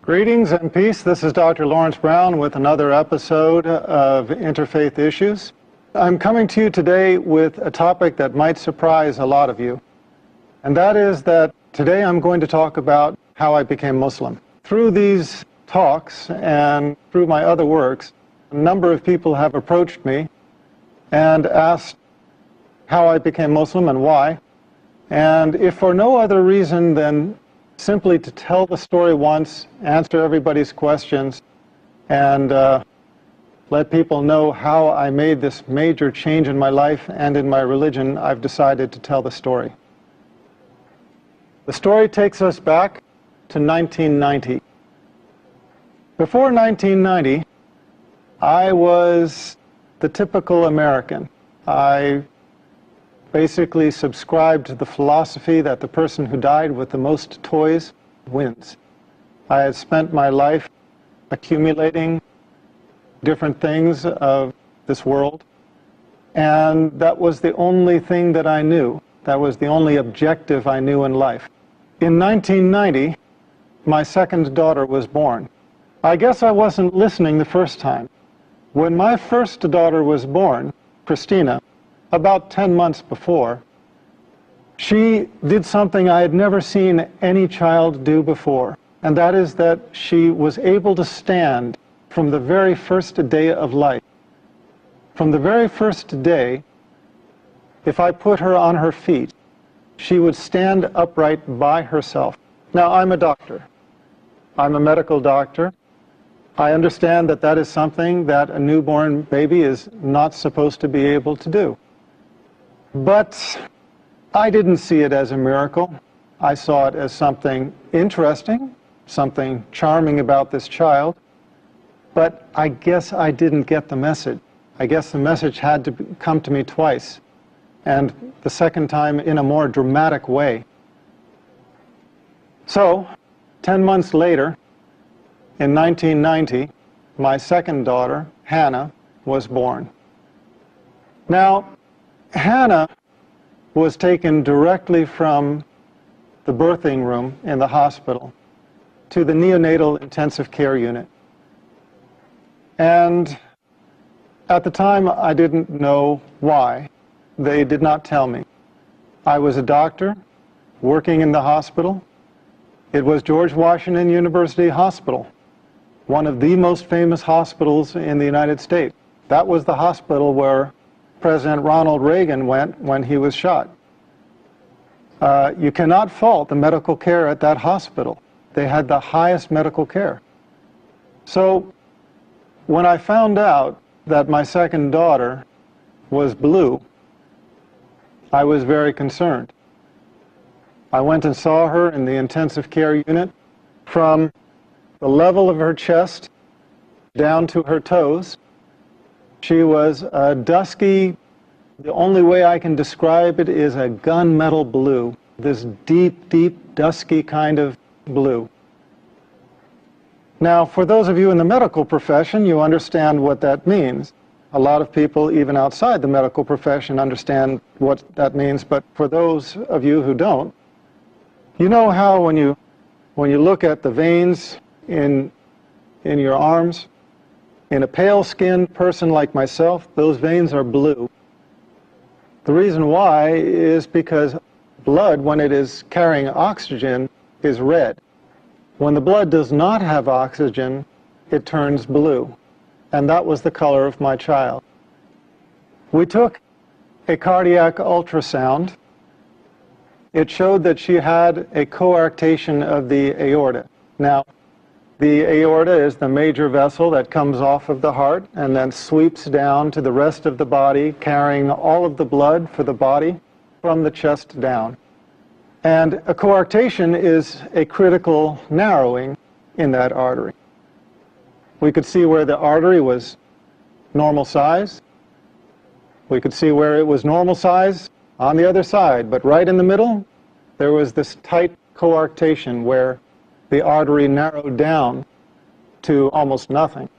Greetings and peace. This is Dr. Lawrence Brown with another episode of Interfaith Issues. I'm coming to you today with a topic that might surprise a lot of you. And that is that today I'm going to talk about how I became Muslim. Through these talks and through my other works, a number of people have approached me and asked how I became Muslim and why. And if for no other reason than simply to tell the story once, answer everybody's questions, and let people know how I made this major change in my life and in my religion, I've decided to tell the story. The story takes us back to 1990. Before 1990, I was the typical American. I basically subscribed to the philosophy that the person who died with the most toys wins. I had spent my life accumulating different things of this world, and that was the only thing that I knew. That was the only objective I knew in life. In 1990, my second daughter was born. I guess I wasn't listening the first time. When my first daughter was born, Christina, about 10 months before, she did something I had never seen any child do before, and that is that she was able to stand from the very first day of life. From the very first day, if I put her on her feet, she would stand upright by herself. Now, I'm a doctor. I'm a medical doctor. I understand that that is something that a newborn baby is not supposed to be able to do. But I didn't see it as a miracle. I saw it as something interesting, something charming about this child. But I guess I didn't get the message. I guess the message had to come to me twice, and the second time in a more dramatic way. So, 10 months later, in 1990, my second daughter, Hannah, was born. Now, Hannah was taken directly from the birthing room in the hospital to the neonatal intensive care unit. And at the time, I didn't know why. They did not tell me. I was a doctor working in the hospital. It was George Washington University Hospital, one of the most famous hospitals in the United States. That was the hospital where President Ronald Reagan went when he was shot. You cannot fault the medical care at that hospital. They had the highest medical care. So when I found out that my second daughter was blue, I was very concerned. I went and saw her in the intensive care unit. From the level of her chest down to her toes, she was a dusky, the only way I can describe it is a gunmetal blue, this deep, deep, dusky kind of blue. Now, for those of you in the medical profession, you understand what that means. A lot of people, even outside the medical profession, understand what that means, but for those of you who don't, you know how when you look at the veins in your arms, in a pale-skinned person like myself, those veins are blue. The reason why is because blood, when it is carrying oxygen, is red. When the blood does not have oxygen, it turns blue. And that was the color of my child. We took a cardiac ultrasound. It showed that she had a coarctation of the aorta. Now, the aorta is the major vessel that comes off of the heart and then sweeps down to the rest of the body, carrying all of the blood for the body from the chest down. And a coarctation is a critical narrowing in that artery. We could see where the artery was normal size. We could see where it was normal size on the other side, but right in the middle, there was this tight coarctation where the artery narrowed down to almost nothing.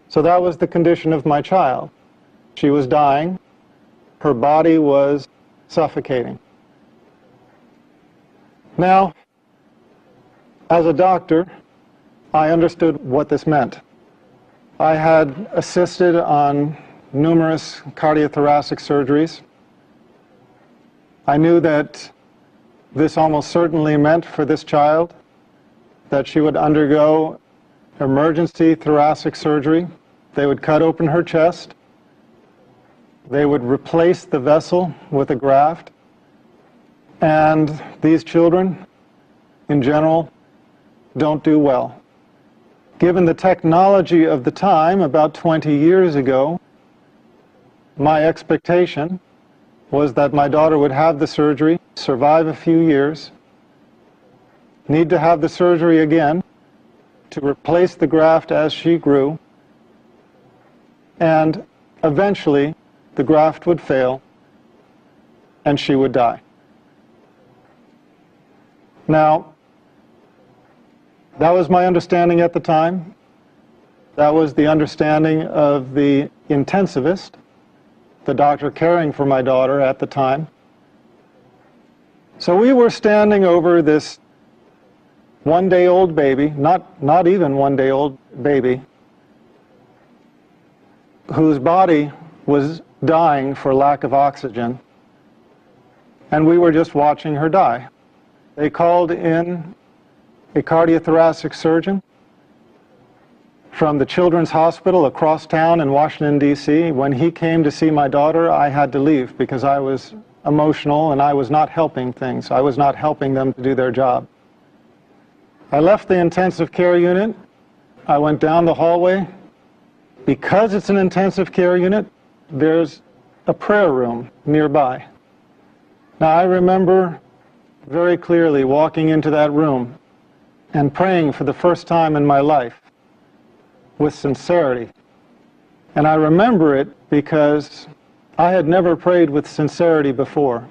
So that was the condition of my child. She was dying. Her body was suffocating. Now, As a doctor, I understood what this meant. I had assisted on numerous cardiothoracic surgeries. I knew that this almost certainly meant for this child that she would undergo emergency thoracic surgery. They would cut open her chest. They would replace the vessel with a graft. And these children, in general, don't do well. Given the technology of the time, about 20 years ago, my expectation was that my daughter would have the surgery, survive a few years, need to have the surgery again to replace the graft as she grew, and eventually the graft would fail and she would die. Now, that was my understanding at the time. That was the understanding of the intensivist, the doctor caring for my daughter at the time. So we were standing over this one-day-old baby, not even one-day-old baby, whose body was dying for lack of oxygen, and we were just watching her die. They called in a cardiothoracic surgeon from the Children's Hospital across town in Washington, D.C. When he came to see my daughter, I had to leave because I was emotional and I was not helping things. I was not helping them to do their job. I left the intensive care unit. I went down the hallway. Because it's an intensive care unit, there's a prayer room nearby. Now, I remember very clearly walking into that room and praying for the first time in my life with sincerity. And I remember it because I had never prayed with sincerity before.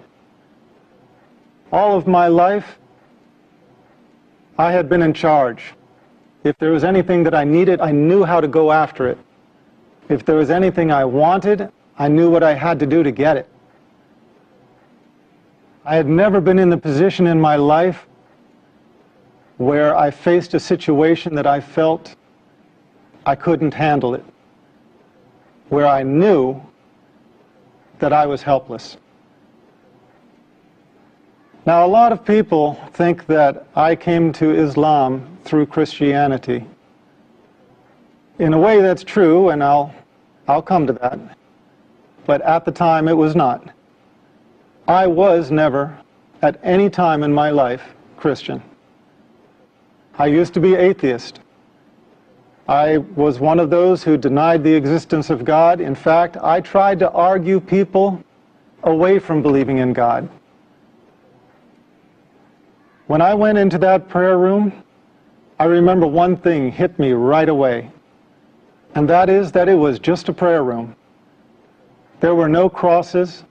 All of my life, I had been in charge. If there was anything that I needed, I knew how to go after it. If there was anything I wanted, I knew what I had to do to get it. I had never been in the position in my life where I faced a situation that I felt I couldn't handle it, where I knew that I was helpless. Now, a lot of people think that I came to Islam through Christianity. In a way, that's true, and I'll come to that. But at the time, it was not. I was never, at any time in my life, Christian. I used to be atheist. I was one of those who denied the existence of God. In fact, I tried to argue people away from believing in God. When I went into that prayer room, I remember one thing hit me right away, and that is that it was just a prayer room. There were no crosses,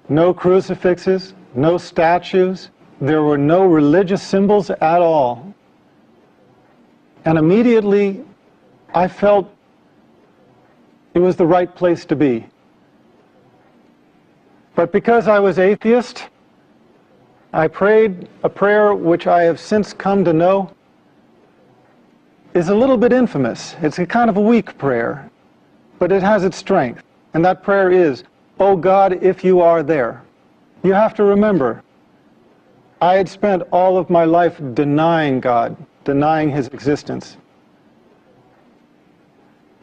no crucifixes, no statues. There were no religious symbols at all. And immediately, I felt it was the right place to be. But because I was atheist, I prayed a prayer which I have since come to know is a little bit infamous. It's a kind of a weak prayer, but it has its strength. And that prayer is, "Oh God, if you are there." You have to remember, I had spent all of my life denying God, denying His existence.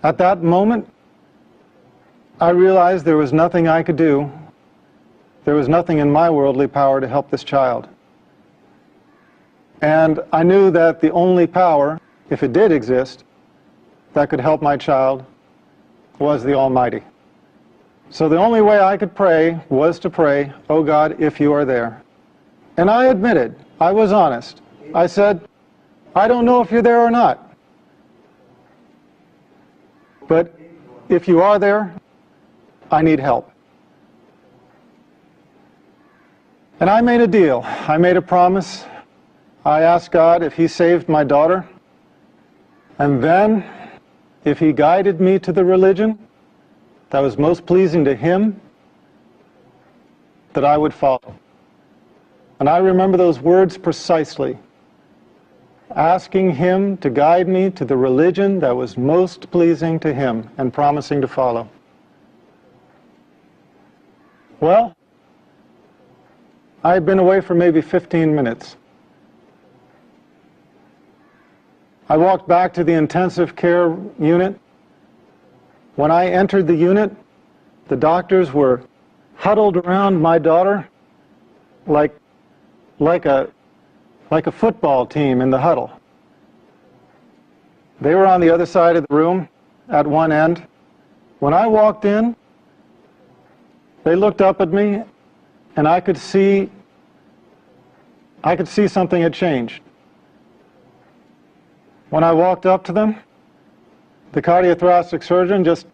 At that moment, I realized there was nothing I could do. There was nothing in my worldly power to help this child. And I knew that the only power, if it did exist, that could help my child was the Almighty. So the only way I could pray was to pray, "Oh God, if you are there." And I admitted, I was honest. I said, "I don't know if you're there or not. But if you are there, I need help." And I made a deal. I made a promise. I asked God if He saved my daughter, and then if He guided me to the religion that was most pleasing to Him, that I would follow. And I remember those words precisely. asking him to guide me to the religion that was most pleasing to him and promising to follow. Well, I had been away for maybe 15 minutes. I walked back to the intensive care unit. When I entered the unit, the doctors were huddled around my daughter like a football team in the huddle. They were on the other side of the room at one end. When I walked in, they looked up at me, and I could see something had changed. When I walked up to them, the cardiothoracic surgeon just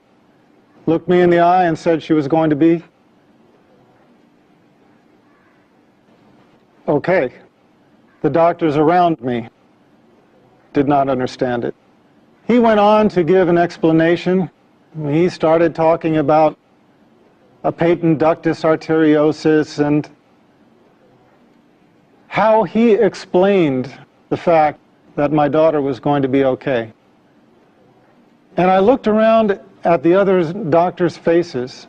looked me in the eye and said she was going to be okay. The doctors around me did not understand it. He went on to give an explanation. He started talking about a patent ductus arteriosus and how he explained the fact that my daughter was going to be okay. And I looked around at the other doctors' faces,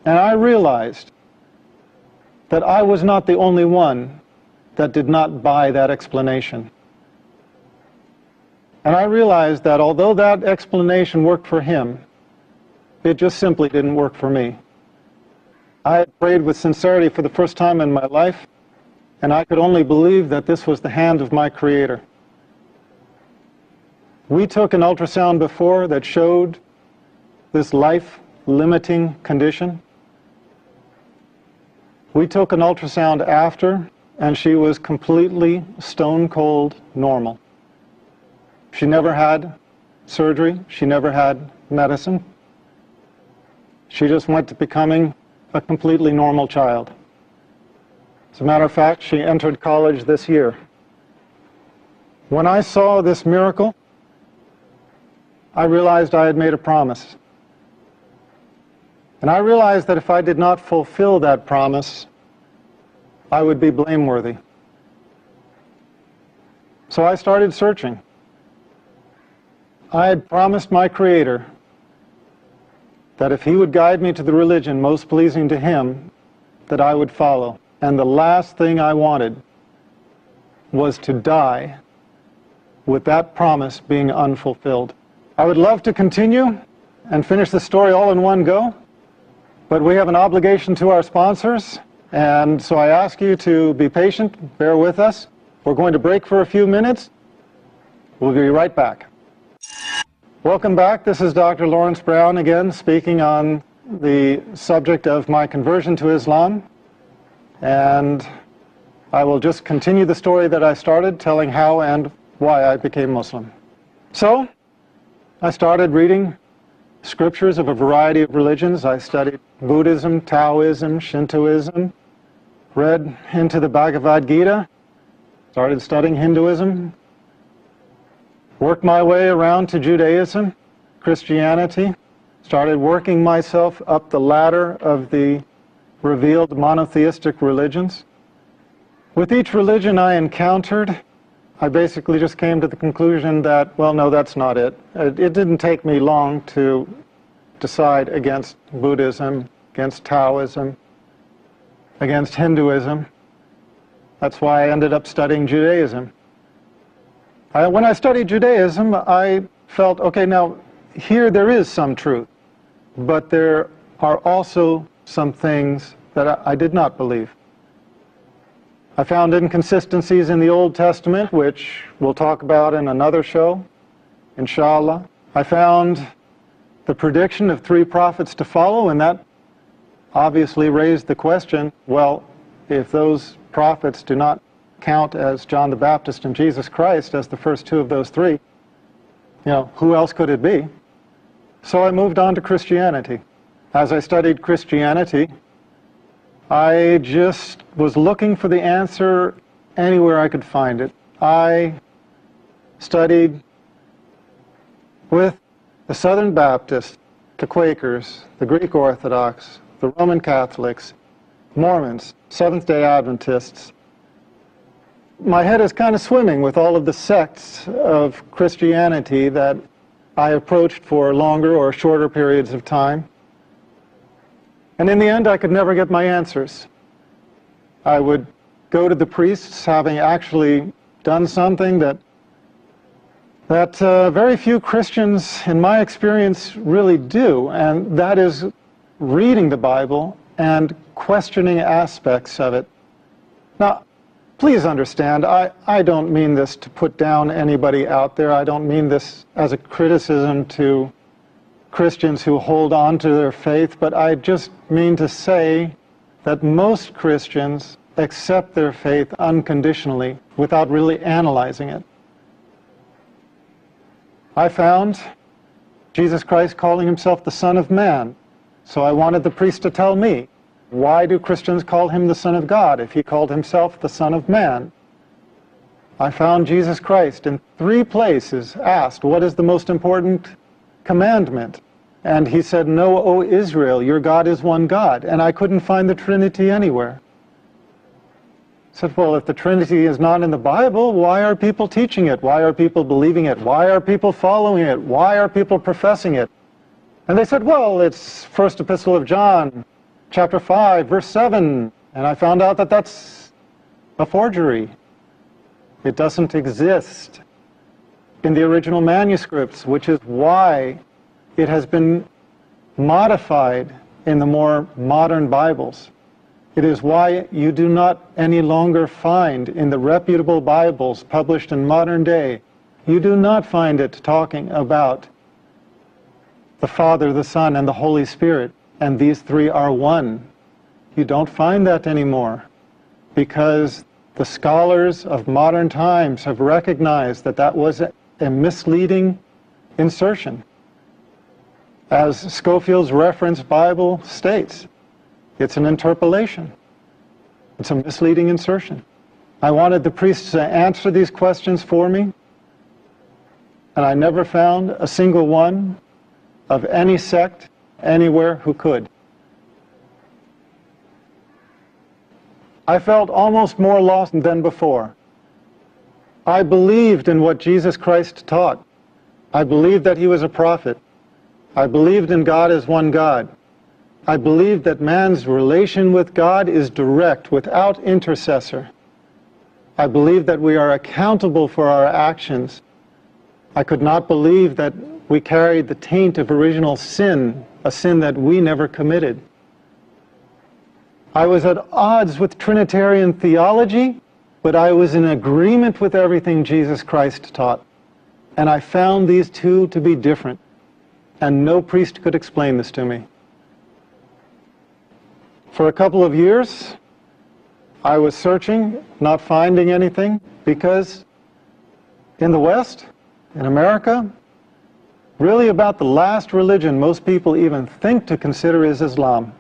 and I realized that I was not the only one that did not buy that explanation. And I realized that although that explanation worked for him, it just simply didn't work for me. I had prayed with sincerity for the first time in my life, and I could only believe that this was the hand of my Creator. We took an ultrasound before that showed this life-limiting condition. We took an ultrasound after, and she was completely stone-cold normal. She never had surgery. She never had medicine. She just went to becoming a completely normal child. As a matter of fact, she entered college this year. When I saw this miracle, I realized I had made a promise. And I realized that if I did not fulfill that promise, I would be blameworthy. So I started searching. I had promised my Creator that if He would guide me to the religion most pleasing to Him, that I would follow. And the last thing I wanted was to die with that promise being unfulfilled. I would love to continue and finish the story all in one go, but we have an obligation to our sponsors, and so I ask you to be patient, bear with us. We're going to break for a few minutes. We'll be right back. Welcome back. This is Dr. Lawrence Brown again, speaking on the subject of my conversion to Islam. And I will just continue the story that I started, telling how and why I became Muslim. So, I started reading scriptures of a variety of religions. I studied Buddhism, Taoism, Shintoism, read into the Bhagavad Gita, started studying Hinduism, worked my way around to Judaism, Christianity, started working myself up the ladder of the revealed monotheistic religions. With each religion I encountered, I basically just came to the conclusion that, well, no, that's not it. It didn't take me long to decide against Buddhism, against Taoism, against Hinduism. That's why I ended up studying Judaism. When I studied Judaism, I felt, okay, now here there is some truth, but there are also some things that I did not believe. I found inconsistencies in the Old Testament, which we'll talk about in another show, inshallah. I found the prediction of 3 prophets to follow, and that obviously raised the question, well, if those prophets do not count as John the Baptist and Jesus Christ as the first 2 of those 3, who else could it be? So I moved on to Christianity. As I studied Christianity, I just was looking for the answer anywhere I could find it. I studied with the Southern Baptists, the Quakers, the Greek Orthodox, the Roman Catholics, Mormons, Seventh-day Adventists, my head is kind of swimming with all of the sects of Christianity that I approached for longer or shorter periods of time. And in the end, I could never get my answers. I would go to the priests having actually done something that very few Christians, in my experience, really do, and that is reading the Bible and questioning aspects of it. Now, please understand, I don't mean this to put down anybody out there. I don't mean this as a criticism to Christians who hold on to their faith, but I just mean to say that most Christians accept their faith unconditionally without really analyzing it. I found Jesus Christ calling himself the Son of Man, so I wanted the priest to tell me, why do Christians call him the Son of God if he called himself the Son of Man? I found Jesus Christ in 3 places asked, what is the most important commandment? And he said, "Know, O Israel, your God is one God." And I couldn't find the Trinity anywhere. I said, well, if the Trinity is not in the Bible, why are people teaching it? Why are people believing it? Why are people following it? Why are people professing it? And they said, well, it's First Epistle of John, chapter 5, verse 7. And I found out that that's a forgery. It doesn't exist in the original manuscripts, which is why it has been modified in the more modern Bibles. It is why you do not any longer find in the reputable Bibles published in modern day, you do not find it talking about the Father, the Son, and the Holy Spirit, and these 3 are one. You don't find that anymore because the scholars of modern times have recognized that that was a misleading insertion. As Scofield's Reference Bible states, it's an interpolation. It's a misleading insertion. I wanted the priests to answer these questions for me, and I never found a single one of any sect anywhere who could. I felt almost more lost than before. I believed in what Jesus Christ taught. I believed that he was a prophet. I believed in God as one God. I believe that man's relation with God is direct, without intercessor. I believe that we are accountable for our actions. I could not believe that we carried the taint of original sin, a sin that we never committed. I was at odds with Trinitarian theology, but I was in agreement with everything Jesus Christ taught. And I found these 2 to be different, and no priest could explain this to me. For a couple of years, I was searching, not finding anything, because in the West, in America, really about the last religion most people even think to consider is Islam.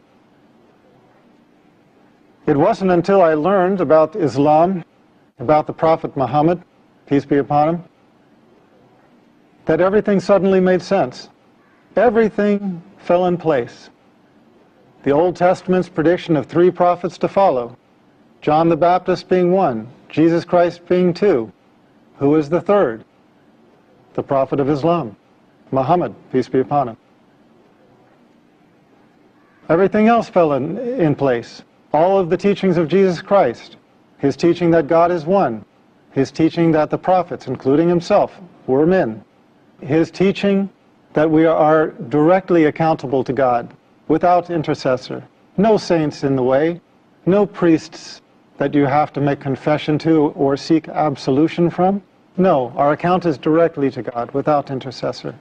It wasn't until I learned about Islam, about the Prophet Muhammad, peace be upon him, that everything suddenly made sense. Everything fell in place. The Old Testament's prediction of 3 prophets to follow, John the Baptist being 1, Jesus Christ being 2. Who is the 3rd? The Prophet of Islam, Muhammad, peace be upon him. Everything else fell in place. All of the teachings of Jesus Christ, his teaching that God is one, his teaching that the prophets, including himself, were men, his teaching that we are directly accountable to God, without intercessor, no saints in the way, no priests that you have to make confession to or seek absolution from. No, our account is directly to God, without intercessor.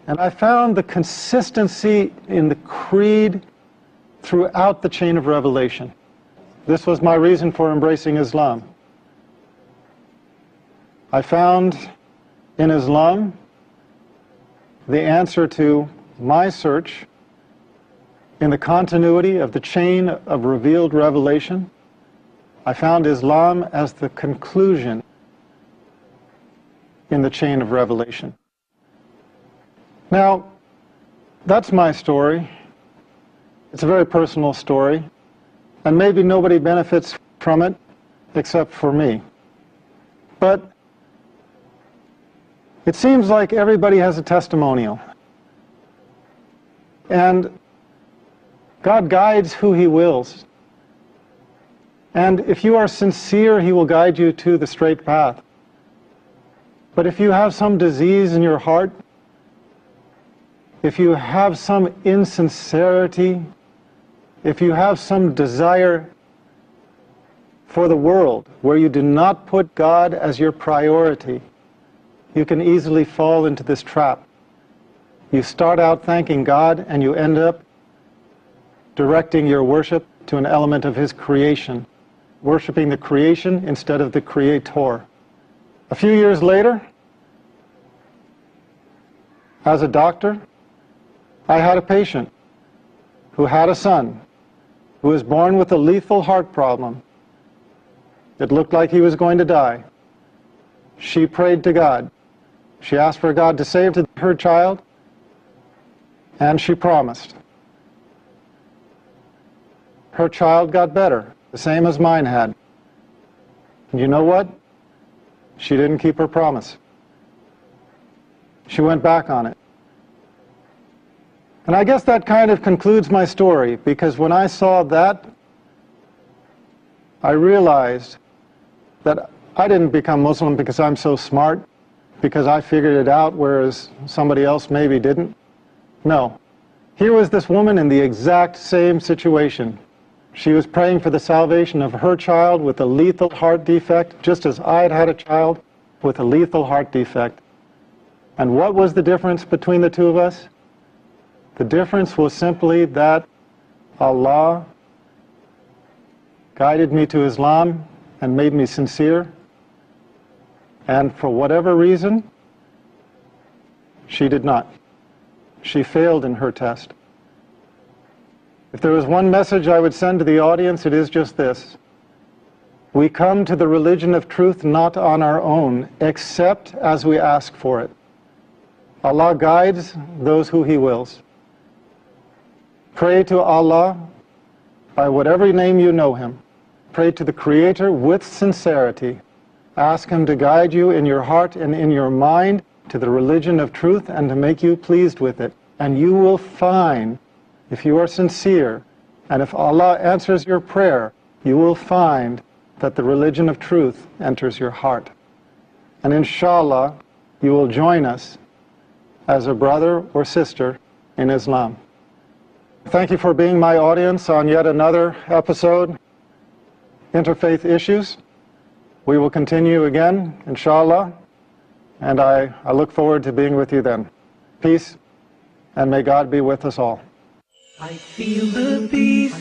And I found the consistency in the creed throughout the chain of revelation. This was my reason for embracing Islam. I found in Islam the answer to my search in the continuity of the chain of revealed revelation. I found Islam as the conclusion in the chain of revelation. Now, that's my story. It's a very personal story, and maybe nobody benefits from it, except for me. But it seems like everybody has a testimonial. And God guides who He wills. And if you are sincere, He will guide you to the straight path. But if you have some disease in your heart, if you have some insincerity, if you have some desire for the world where you do not put God as your priority, you can easily fall into this trap. You start out thanking God and you end up directing your worship to an element of His creation, worshiping the creation instead of the Creator. A few years later, as a doctor, I had a patient who had a son who was born with a lethal heart problem. It looked like he was going to die. She prayed to God. She asked for God to save her child, and she promised. Her child got better, the same as mine had. And you know what? She didn't keep her promise. She went back on it. And I guess that kind of concludes my story, because when I saw that, I realized that I didn't become Muslim because I'm so smart, because I figured it out, whereas somebody else maybe didn't. No. Here was this woman in the exact same situation. She was praying for the salvation of her child with a lethal heart defect, just as I had had a child with a lethal heart defect. And what was the difference between the two of us? The difference was simply that Allah guided me to Islam and made me sincere. And for whatever reason, she did not. She failed in her test. If there was one message I would send to the audience, it is just this. We come to the religion of truth not on our own, except as we ask for it. Allah guides those who He wills. Pray to Allah by whatever name you know Him. Pray to the Creator with sincerity. Ask Him to guide you in your heart and in your mind to the religion of truth and to make you pleased with it. And you will find, if you are sincere, and if Allah answers your prayer, you will find that the religion of truth enters your heart. And inshallah, you will join us as a brother or sister in Islam. Thank you for being my audience on yet another episode, Interfaith Issues. We will continue again, inshallah, and I look forward to being with you then. Peace, and may God be with us all. I feel the peace.